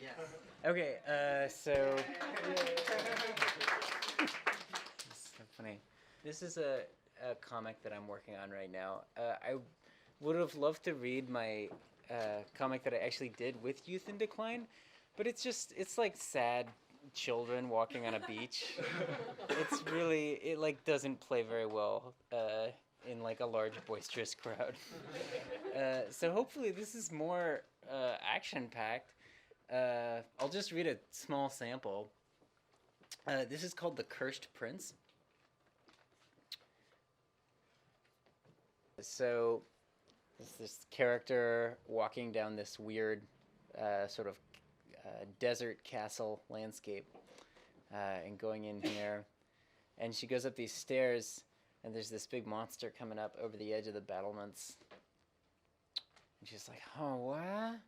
Yes. Okay, so it's so funny. This is a comic that I'm working on right now. I would have loved to read my comic that I actually did with Youth in Decline, but it's like sad children walking on a beach. It like doesn't play very well in like a large boisterous crowd. So hopefully this is more action packed. I'll just read a small sample. This is called The Cursed Prince. So, it's this character walking down this weird sort of desert castle landscape and going in here. And she goes up these stairs, and there's this big monster coming up over the edge of the battlements. And she's like, oh, what?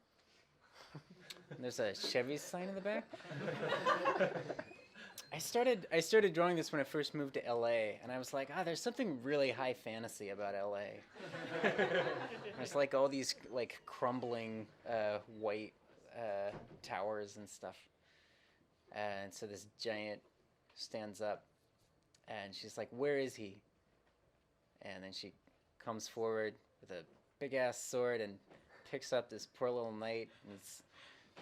And there's a Chevy sign in the back. I started drawing this when I first moved to LA, and I was like, there's something really high fantasy about LA. There's like all these like crumbling white towers and stuff. And so this giant stands up, and she's like, where is he? And then she comes forward with a big ass sword and picks up this poor little knight, and it's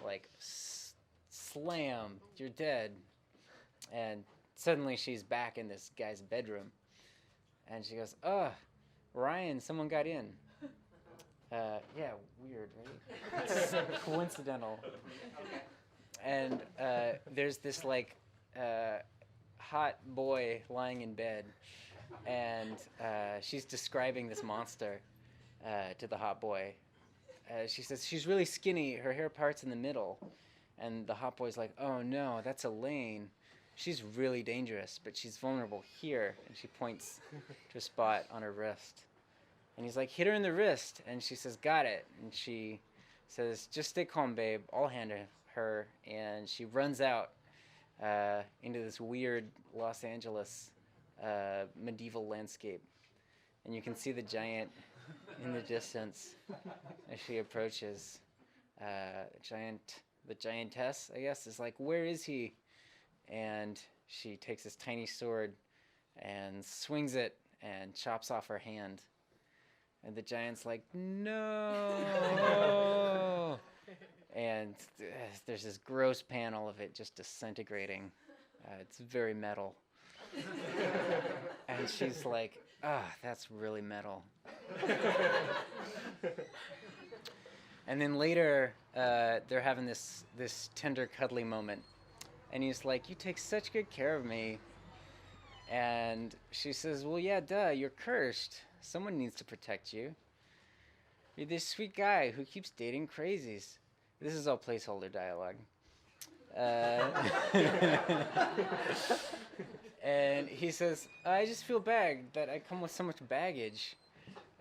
like, slam, you're dead. And suddenly she's back in this guy's bedroom. And she goes, Ryan, someone got in. Yeah, weird, right? It's coincidental. And there's this like hot boy lying in bed. And she's describing this monster to the hot boy. She says, she's really skinny. Her hair parts in the middle. And the hot boy's like, oh no, that's Elaine. She's really dangerous, but she's vulnerable here. And she points to a spot on her wrist. And he's like, hit her in the wrist. And she says, got it. And she says, just stay calm, babe. I'll handle her. And she runs out into this weird Los Angeles medieval landscape. And you can see the giant in the distance as she approaches. The giantess, I guess, is like, where is he? And she takes this tiny sword and swings it and chops off her hand. And the giant's like, no! And there's this gross panel of it just disintegrating. It's very metal. And she's like, that's really metal. And then later, they're having this tender, cuddly moment. And he's like, you take such good care of me. And she says, well, yeah, duh, you're cursed. Someone needs to protect you. You're this sweet guy who keeps dating crazies. This is all placeholder dialogue. And he says, I just feel bad that I come with so much baggage.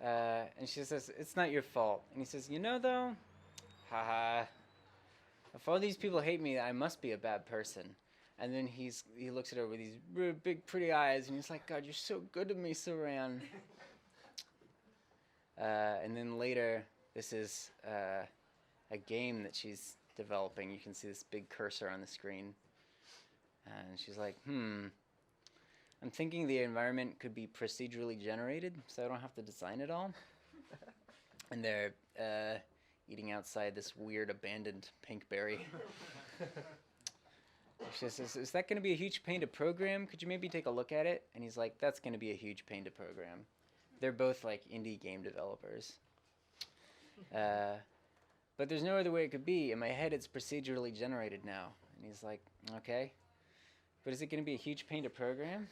And she says, it's not your fault. And he says, you know, though, haha, if all these people hate me, I must be a bad person. And then he looks at her with these really big, pretty eyes, and he's like, God, you're so good to me, Saran. And then later, this is a game that she's developing. You can see this big cursor on the screen. And she's like, I'm thinking the environment could be procedurally generated, so I don't have to design it all. And they're eating outside this weird abandoned pink berry. She says, is that going to be a huge pain to program? Could you maybe take a look at it? And he's like, that's going to be a huge pain to program. They're both like indie game developers. But there's no other way it could be. In my head, it's procedurally generated now. And he's like, okay. But is it going to be a huge pain to program?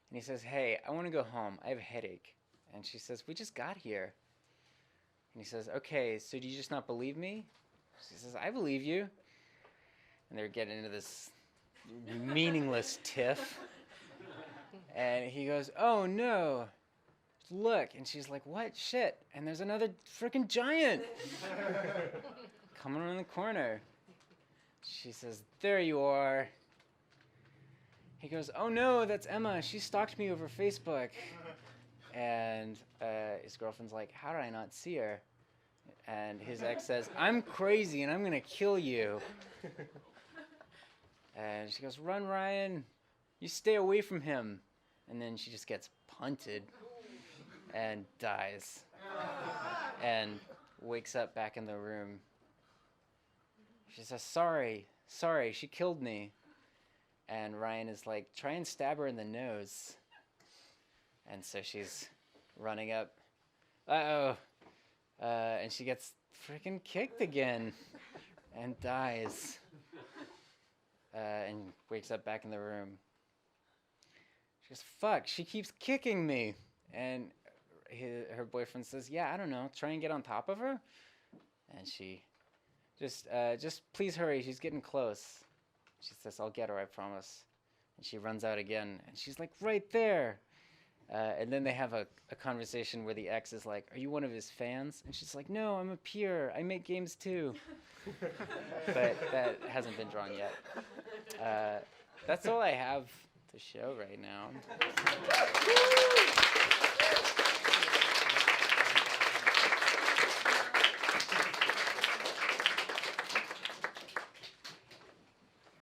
And he says, hey, I want to go home. I have a headache. And she says, we just got here. And he says, okay, so do you just not believe me? She says, I believe you. And they're getting into this meaningless tiff. And he goes, oh no, look. And she's like, what? Shit. And there's another freaking giant coming around the corner. She says, there you are. He goes, oh no, that's Emma. She stalked me over Facebook. And his girlfriend's like, how did I not see her? And his ex says, "I'm crazy and I'm going to kill you." And she goes, "Run, Ryan. You stay away from him." And then she just gets punted and dies. And wakes up back in the room. She says, sorry, she killed me." And Ryan is like, "Try and stab her in the nose." And so she's running up. Uh-oh. And she gets freaking kicked again and dies. And wakes up back in the room. She goes, "Fuck, she keeps kicking me." And her boyfriend says, "Yeah, I don't know, try and get on top of her." And she, just please hurry, she's getting close." She says, "I'll get her, I promise." And she runs out again, and she's like, "Right there." And then they have a conversation where the ex is like, "Are you one of his fans?" And she's like, "No, I'm a peer. I make games too." But that hasn't been drawn yet. That's all I have to show right now.